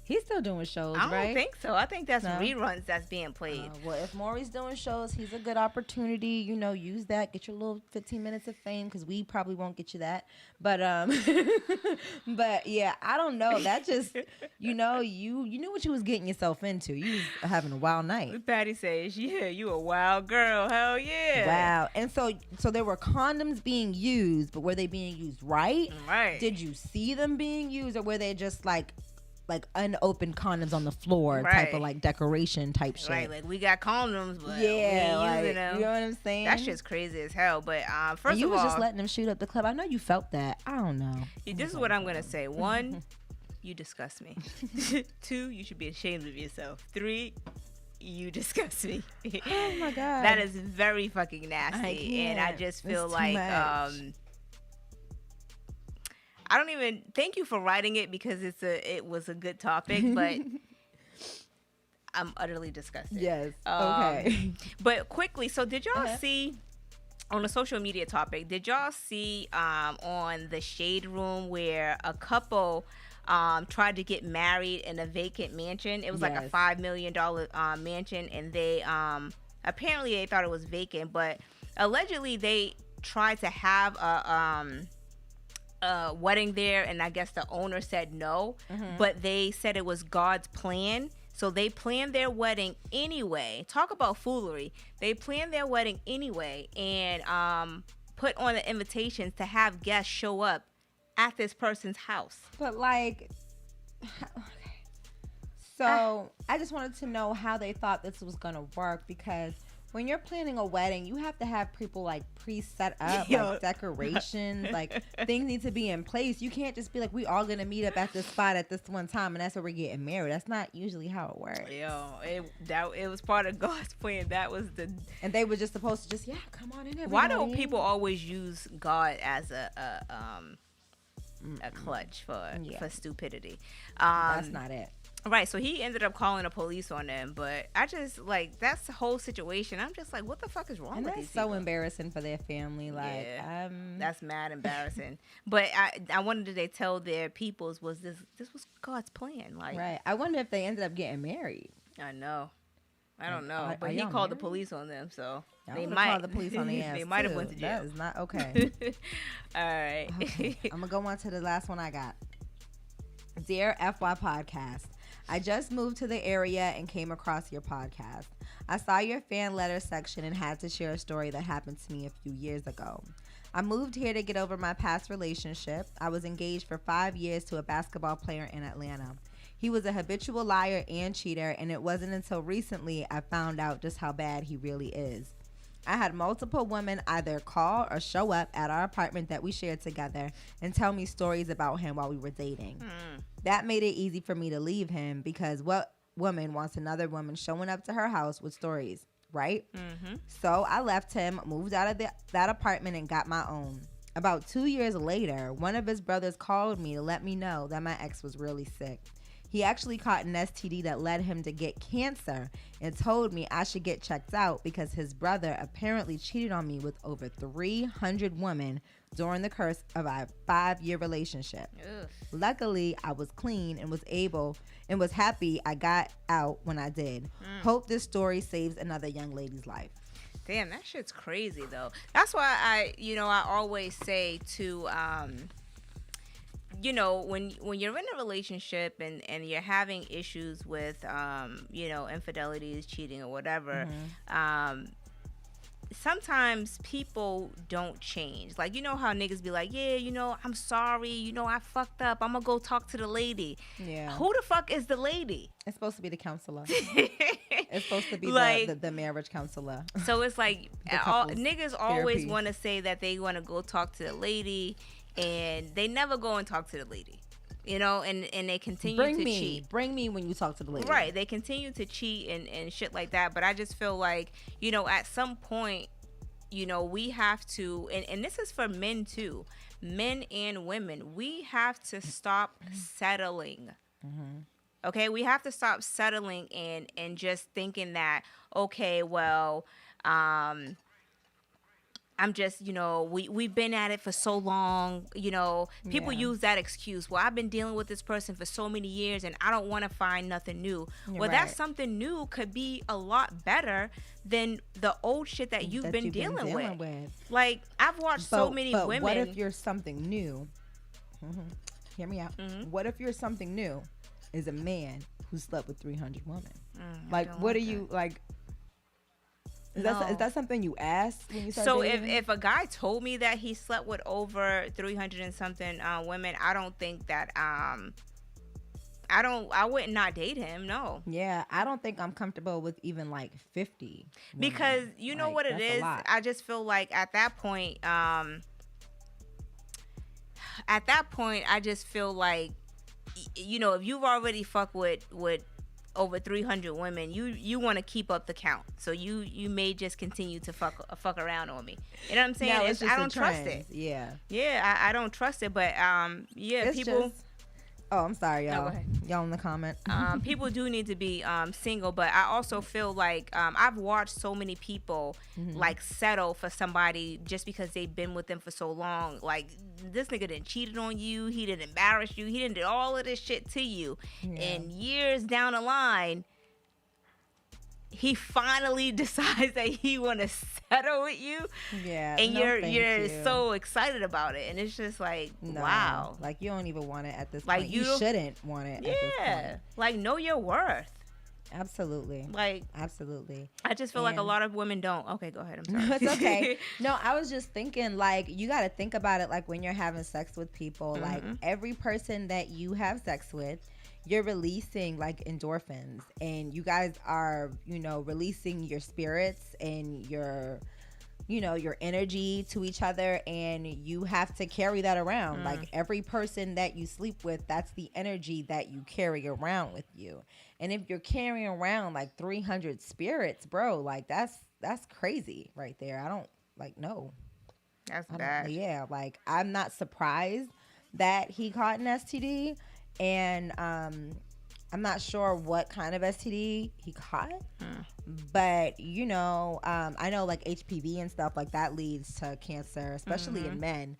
He's still doing shows, right? I don't think so. I think that's reruns that's being played. Well, if Maury's doing shows, he's a good opportunity. You know, use that. Get your little 15 minutes of fame, because we probably won't get you that. But but yeah, I don't know. That just, you know, you knew what you was getting yourself into. You was having a wild night. Patty says, yeah, you a wild girl. Hell yeah. Wow. And so there were condoms being used, but were they being used right? Right. Did you see them being used, or were they just like unopened condoms on the floor, type of like decoration type shit? Right, like we got condoms, but yeah, we ain't like, using them. You know what I'm saying? That shit's crazy as hell. But first and you of was all, just letting them shoot up the club. I know you felt that. I don't know. This is what I'm gonna say. 1, you disgust me. 2, you should be ashamed of yourself. 3, you disgust me. Oh my God, that is very fucking nasty, and I just feel like I don't even thank you for writing it, because it was a good topic, but I'm utterly disgusted. Yes. Okay. But quickly, so did y'all see on the social media topic? Did y'all see on the Shade Room where a couple tried to get married in a vacant mansion? It was like a $5 million mansion, and they apparently they thought it was vacant, but allegedly they tried to have a wedding there, and I guess the owner said no, but they said it was God's plan. So they planned their wedding anyway. Talk about foolery. They planned their wedding anyway, and put on the invitations to have guests show up at this person's house. But like, okay. So I just wanted to know how they thought this was gonna work, because when you're planning a wedding, you have to have people like pre-set up, like decorations, like things need to be in place. You can't just be like, we all gonna meet up at this spot at this one time, and that's where we're getting married. That's not usually how it works. It was part of God's plan. That was and they were just supposed to just come on in. Everybody. Why don't people always use God as a clutch for stupidity? That's not it. Right, so he ended up calling the police on them, but I just like that's the whole situation. I'm just like, what the fuck is wrong with these people? That's so embarrassing for their family. Like, yeah, that's mad embarrassing. But I wondered, did they tell their peoples was this was God's plan? Like, right. I wonder if they ended up getting married. I know. I don't know, but he called the police on them, so they might call the police on their ass. They might have went to jail. That is not okay. All right. Okay. I'm gonna go on to the last one I got. Dear FY Podcast, I just moved to the area and came across your podcast. I saw your fan letter section and had to share a story that happened to me a few years ago. I moved here to get over my past relationship. I was engaged for 5 years to a basketball player in Atlanta. He was a habitual liar and cheater, and it wasn't until recently I found out just how bad he really is. I had multiple women either call or show up at our apartment that we shared together and tell me stories about him while we were dating. That made it easy for me to leave him because what woman wants another woman showing up to her house with stories, right? So I left him, moved out of that apartment, and got my own. About 2 years later, one of his brothers called me to let me know that my ex was really sick. He actually caught an STD that led him to get cancer and told me I should get checked out because his brother apparently cheated on me with over 300 women during the course of our 5-year relationship. Ugh. Luckily, I was clean and was happy I got out when I did. Hope this story saves another young lady's life. Damn, that shit's crazy though. That's why I always say to when you're in a relationship and you're having issues with infidelities, cheating or whatever, sometimes people don't change. Like, you know how niggas be like, yeah, I'm sorry, I fucked up, I'm gonna go talk to the lady. Yeah. Who the fuck is the lady? It's supposed to be the counselor. It's supposed to be like, the marriage counselor. So it's like niggas always want to say that they want to go talk to the lady, and they never go and talk to the lady, and they continue to cheat. Bring me when you talk to the lady. Right. They continue to cheat and shit like that. But I just feel like, at some point, we have to, and this is for men too, men and women, we have to stop settling. Okay? We have to stop settling and just thinking that, okay, well, I'm just, we've been at it for so long, people use that excuse. Well, I've been dealing with this person for so many years and I don't want to find nothing new. That something new could be a lot better than the old shit that you've been dealing with. Like, I've watched so many women. What if you're something new? Hear me out. What if you're something new is a man who slept with 300 women? Like, what are you, like... Is that something you asked when you started dating? if a guy told me that he slept with over 300 and something women, I don't think that I wouldn't not date him. No. Yeah, I don't think I'm comfortable with even like 50 women. Because you know what it is? I just feel like at that point I just feel like if you've already fucked with over 300 women, you want to keep up the count, so you may just continue to fuck around on me. You know what I'm saying? I don't trust it. I don't trust it. But it's people. Just... Oh, I'm sorry, y'all. No, go ahead. Y'all in the comment. People do need to be single, but I also feel like I've watched so many people like settle for somebody just because they've been with them for so long. Like, this nigga done cheated on you, he didn't embarrass you, he didn't do all of this shit to you, and years down the line, he finally decides that he want to settle with you. Yeah. And you're so excited about it. And it's just like, wow. Like, you don't even want it at this point. You shouldn't want it at this point. Like, know your worth. Absolutely. Like, absolutely. I just feel like a lot of women don't. Okay, go ahead. I'm sorry. It's okay. No, I was just thinking, like, you got to think about it like when you're having sex with people. Like, every person that you have sex with, you're releasing like endorphins, and you guys are, releasing your spirits and your energy to each other, and you have to carry that around. Like, every person that you sleep with, that's the energy that you carry around with you. And if you're carrying around like 300 spirits, bro, like that's crazy right there. I don't no. That's bad. Yeah, like, I'm not surprised that he caught an STD. And I'm not sure what kind of STD he caught, but I know like HPV and stuff like that leads to cancer, especially in men.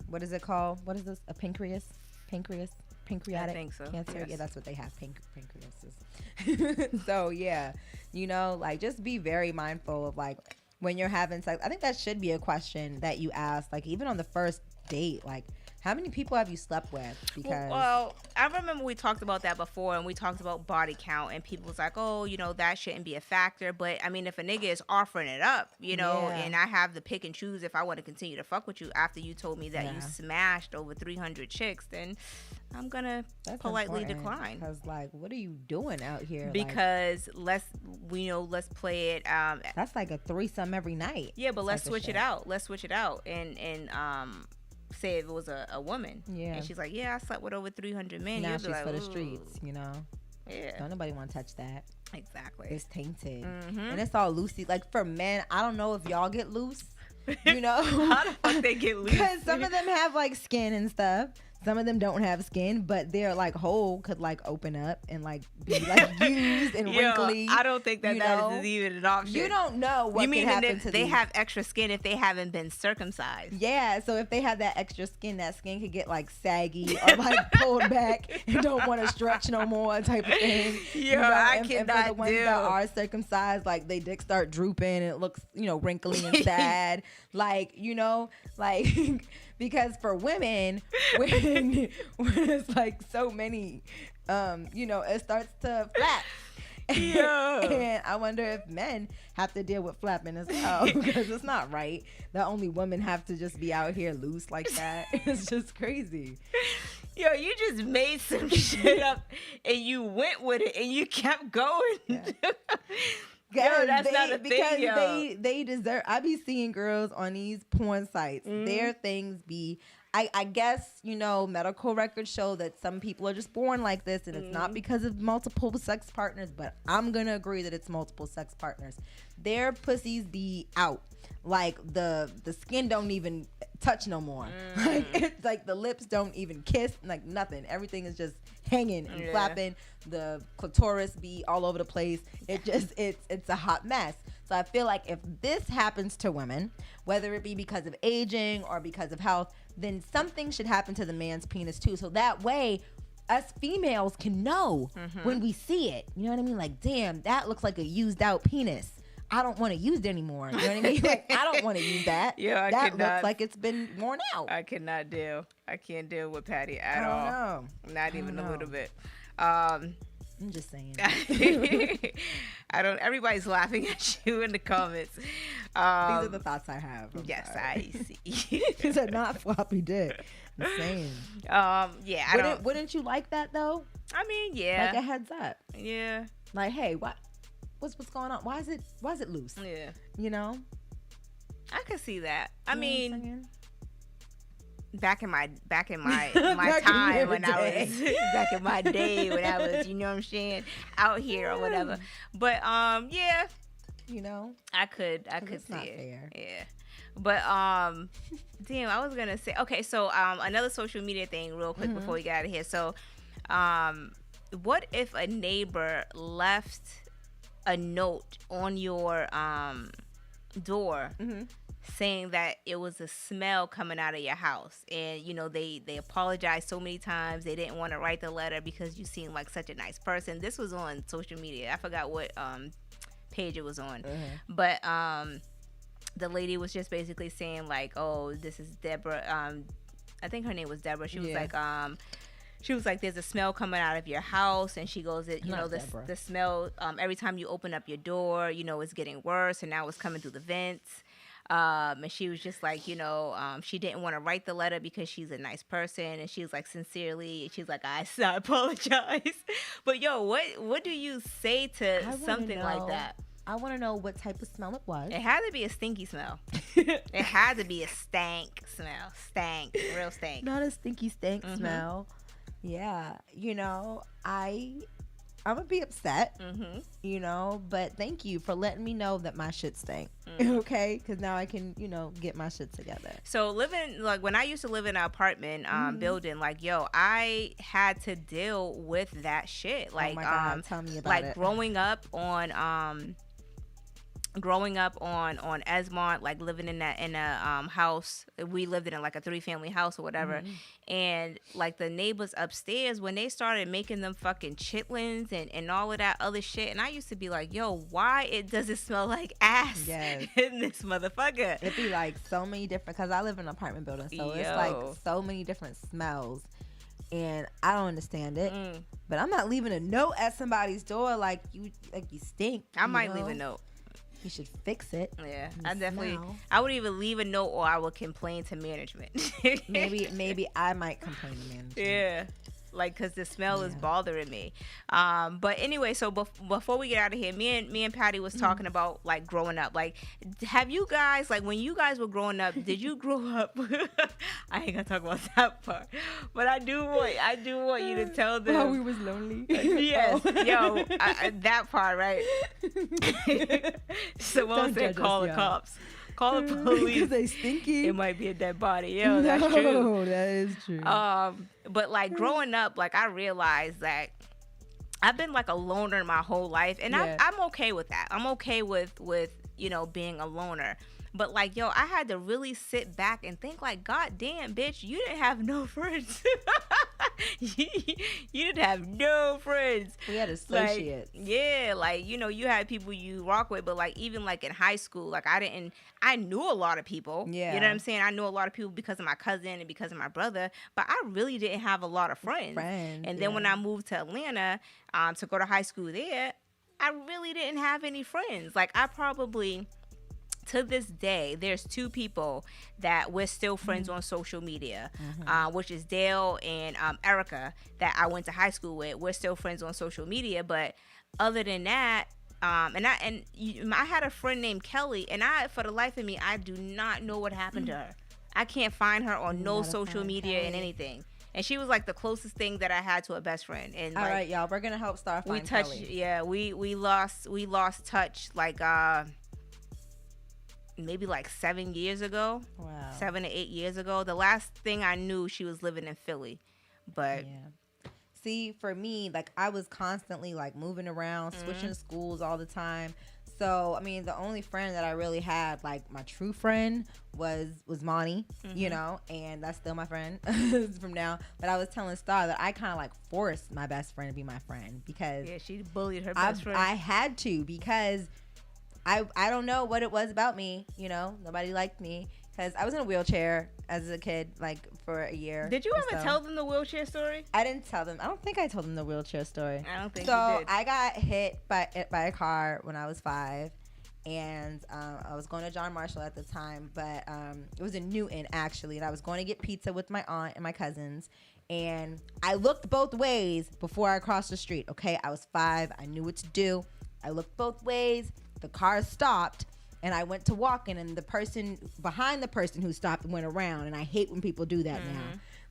What is it called? What is this? A pancreatic I think so. cancer. Yes. Yeah, that's what they have. Pancreases. So yeah, like just be very mindful of like when you're having sex. I think that should be a question that you ask, like even on the first date, like how many people have you slept with? Because well, I remember we talked about that before, and we talked about body count, and people was like, oh, that shouldn't be a factor. But I mean, if a nigga is offering it up, and I have to pick and choose if I want to continue to fuck with you after you told me that you smashed over 300 chicks, then I'm gonna politely decline. Because like, what are you doing out here? Because let's play it. That's like a threesome every night. Yeah, but let's switch it out. Let's switch it out, and say if it was a woman, and she's like, yeah, I slept with over 300 men. Now You'd she's be like, for the streets, Yeah, don't nobody want to touch that. Exactly. It's tainted, and it's all loosey. Like for men, I don't know if y'all get loose. How the fuck they get loose? Because some of them have like skin and stuff. Some of them don't have skin, but their like hole could like open up and like be like used and wrinkly. I don't think that is even an option. You don't know what you mean can happen if to they these. have extra skin if they haven't been circumcised. Yeah, so if they have that extra skin, that skin could get like saggy or like pulled back and don't want to stretch no more type of thing. I and cannot for the ones do. that are circumcised, like they dick start drooping and it looks wrinkly and sad. Like because for women, when it's like so many, it starts to flap. Yeah. And I wonder if men have to deal with flapping as well, because it's not right that only women have to just be out here loose like that. It's just crazy. Yo, you just made some shit up and you went with it and you kept going. Yeah. Yo, that's not a thing, because yo. they deserve. I be seeing girls on these porn sites. Their things be, I guess, medical records show that some people are just born like this, and it's not because of multiple sex partners, but I'm gonna agree that it's multiple sex partners. Their pussies be out. Like the skin don't even touch no more. Like it's like the lips don't even kiss, like nothing. Everything is just hanging and flapping. The clitoris be all over the place. It's a hot mess. So I feel like if this happens to women, whether it be because of aging or because of health, then something should happen to the man's penis too. So that way us females can know when we see it. You know what I mean? Like, damn, that looks like a used out penis. I don't want to use it anymore. You know what I mean? Like, I don't want to use that. Yeah, that looks like it's been worn out. I cannot deal. I can't deal with Patty at all. Know. Not even a little bit. I'm just saying. Everybody's laughing at you in the comments. These are the thoughts I have. Yes, I see. These are not floppy dick. I'm saying. Yeah. Wouldn't you like that though? I mean, yeah. Like a heads up. Yeah. Like, hey, what's going on? Why is it loose? Yeah. I can see that. I mean, back in my back time when I was back in my day when I was, what I'm saying, out here or whatever. But yeah. I could see not it. Fair. Yeah. But damn, I was gonna say, okay, so another social media thing real quick before we get out of here. So what if a neighbor left a note on your door saying that it was a smell coming out of your house, and they apologized so many times, they didn't want to write the letter because you seem like such a nice person. This was on social media. I forgot what page it was on, but the lady was just basically saying like, oh, this is Deborah, I think her name was Deborah. She was like, there's a smell coming out of your house, and she goes, the smell, every time you open up your door, it's getting worse, and now it's coming through the vents. And she was just like, she didn't want to write the letter because she's a nice person, and she was like, sincerely, she's like, I apologize. But yo, what do you say to something like that? I want to know what type of smell it was. It had to be a stinky smell. It had to be a stank smell. Real stank. Not a stinky stank smell. Yeah, I'm gonna be upset, but thank you for letting me know that my shit stank. Okay, because now I can, get my shit together. So when I used to live in an apartment building, like, yo, I had to deal with that shit. Like, oh my God, tell me about like it. growing up on Esmont, like living in a house. We lived in like a 3-family house or whatever, and like the neighbors upstairs, when they started making them fucking chitlins and all of that other shit, and I used to be like, yo, why does it smell like ass in this motherfucker? It'd be like so many different, because I live in an apartment building, so it's like so many different smells, and I don't understand it. But I'm not leaving a note at somebody's door like you stink. I might leave a note. You should fix it. Yeah, I would either leave a note or I would complain to management. maybe I might complain to management. Yeah, like, because the smell is bothering me. But anyway, so before we get out of here, me and Patty was talking about like growing up. Like, have you guys, like, when you guys were growing up, did you grow up? I ain't gonna talk about that part, but I do want you to tell them. Oh, we was lonely. Yes, yo, that part, right? Someone said call the cops. Call the police. Because they stinky. It might be a dead body. Yo, that's true. No, that is true. But like growing up, like I realized that I've been like a loner my whole life, and I'm okay with that. I'm okay with being a loner. But like, yo, I had to really sit back and think like, God damn, bitch, you didn't have no friends. you didn't have no friends. We had associates. Like, yeah, like, you had people you rock with, but like even like in high school, like I knew a lot of people. Yeah. You know what I'm saying? I knew a lot of people because of my cousin and because of my brother, but I really didn't have a lot of friends. And then when I moved to Atlanta to go to high school there, I really didn't have any friends. Like I probably... To this day, there's 2 people that we're still friends on social media, which is Dale and Erica that I went to high school with. We're still friends on social media, but other than that, I had a friend named Kelly, and for the life of me, I do not know what happened to her. I can't find her on no social media and anything. And she was like the closest thing that I had to a best friend. And all right, y'all, we're gonna help start finding Kelly. Yeah, we lost touch like maybe like 7 years ago. Wow. 7 to 8 years ago. The last thing I knew, she was living in Philly. But see, for me, like I was constantly like moving around, switching schools all the time. So I mean, the only friend that I really had, like my true friend, was Monty, and that's still my friend from now. But I was telling Star that I kind of like forced my best friend to be my friend because she bullied her best friend. I had to, because I don't know what it was about me, nobody liked me because I was in a wheelchair as a kid, like for a year. Did you ever tell them the wheelchair story? I didn't tell them. I don't think I told them the wheelchair story. I don't think so. You did. I got hit by a car when I was 5, and I was going to John Marshall at the time, but it was in Newton actually, and I was going to get pizza with my aunt and my cousins. And I looked both ways before I crossed the street. Okay, I was 5. I knew what to do. I looked both ways. The car stopped, and I went to walk in, and the person behind the person who stopped went around. And I hate when people do that now.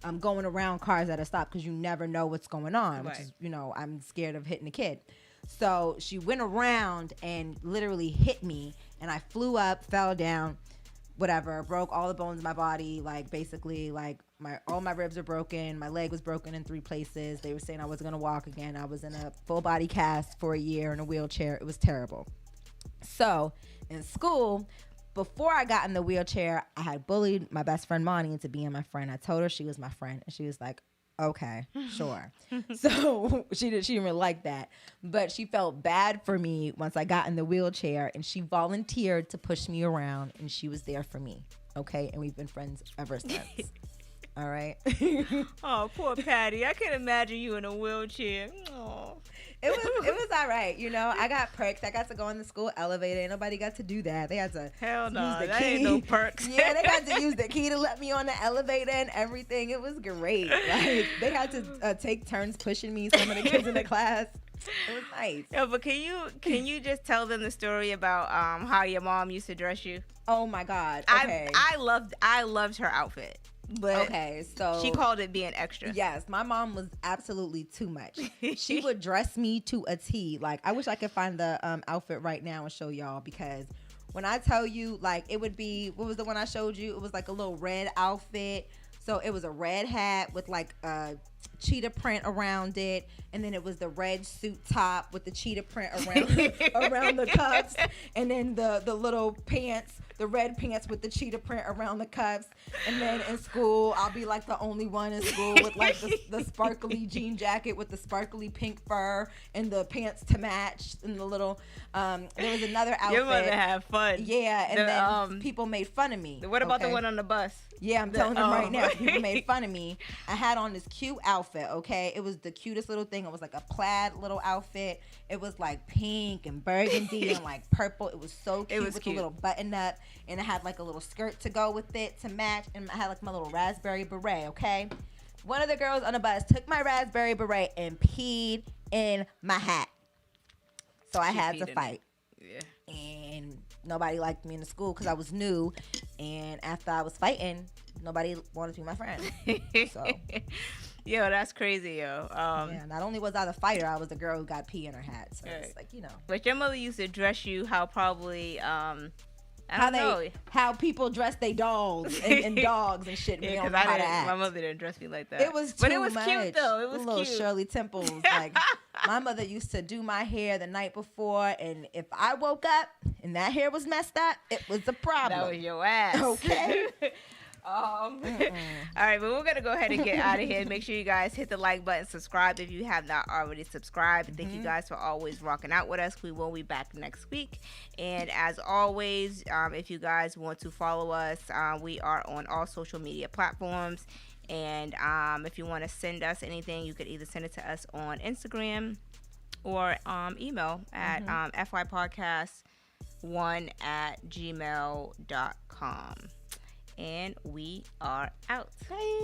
I'm going around cars that are stopped because you never know what's going on, which is, I'm scared of hitting a kid. So she went around and literally hit me, and I flew up, fell down, whatever, broke all the bones in my body, like basically like all my ribs are broken. My leg was broken in 3 places. They were saying I wasn't going to walk again. I was in a full body cast for a year in a wheelchair. It was terrible. So in school, before I got in the wheelchair, I had bullied my best friend Monty into being my friend. I told her she was my friend, and she was like, okay, sure. So she didn't really like that, but she felt bad for me once I got in the wheelchair, and she volunteered to push me around, and she was there for me. Okay, and we've been friends ever since. All right. Oh, poor Patty. I can imagine you in a wheelchair. Oh. It was all right, I got perks. I got to go in the school elevator. Ain't nobody got to do that. They had to use the key. Ain't no perks. Yeah, they had to use the key to let me on the elevator and everything. It was great. Like they had to take turns pushing me. Some of the kids in the class. It was nice. Yeah, but can you just tell them the story about how your mom used to dress you? Oh my God. Okay. I loved her outfit. But okay, so she called it being extra. Yes, my mom was absolutely too much. She would dress me to a T. Like I wish I could find the outfit right now and show y'all, because When I tell you, like, it would be, what was the one I showed you? It was like a little red outfit. So it was a red hat with like a cheetah print around it, and then it was the red suit top with the cheetah print around the cuffs, and then the little pants, the red pants with the cheetah print around the cuffs. And then in school, I'll be like the only one in school with like the sparkly jean jacket with the sparkly pink fur and the pants to match, and the little there was another outfit. You're gonna have fun. Yeah, and then people made fun of me. What about the one on the bus? Yeah, I'm telling them right now. People made fun of me. I had on this cute outfit, okay? It was the cutest little thing. It was like a plaid little outfit. It was like pink and burgundy and like purple. It was so cute with a little button up. And it had like a little skirt to go with it to match. And I had like my little raspberry beret, okay? One of the girls on the bus took my raspberry beret and peed in my hat. So I had to fight. Yeah. And nobody liked me in the school because I was new. And after I was fighting, nobody wanted to be my friend. So, yo, that's crazy, yo. Yeah, not only was I the fighter, I was the girl who got pee in her hat. So it's like, you know. But your mother used to dress you how probably how people dress their dogs and dogs and shit. Yeah, because my mother didn't dress me like that. It was but it was cute though. It was little cute. Shirley Temples. Like my mother used to do my hair the night before, and if I woke up and that hair was messed up, it was a problem. That was your ass. Okay. All right, but we're gonna go ahead and get out of here. Make sure you guys hit the like button, subscribe if you have not already subscribed. Thank you guys for always rocking out with us. We will be back next week, and as always, if you guys want to follow us, we are on all social media platforms. And if you want to send us anything, you could either send it to us on Instagram or email at fypodcast1@gmail.com. And we are out. Bye.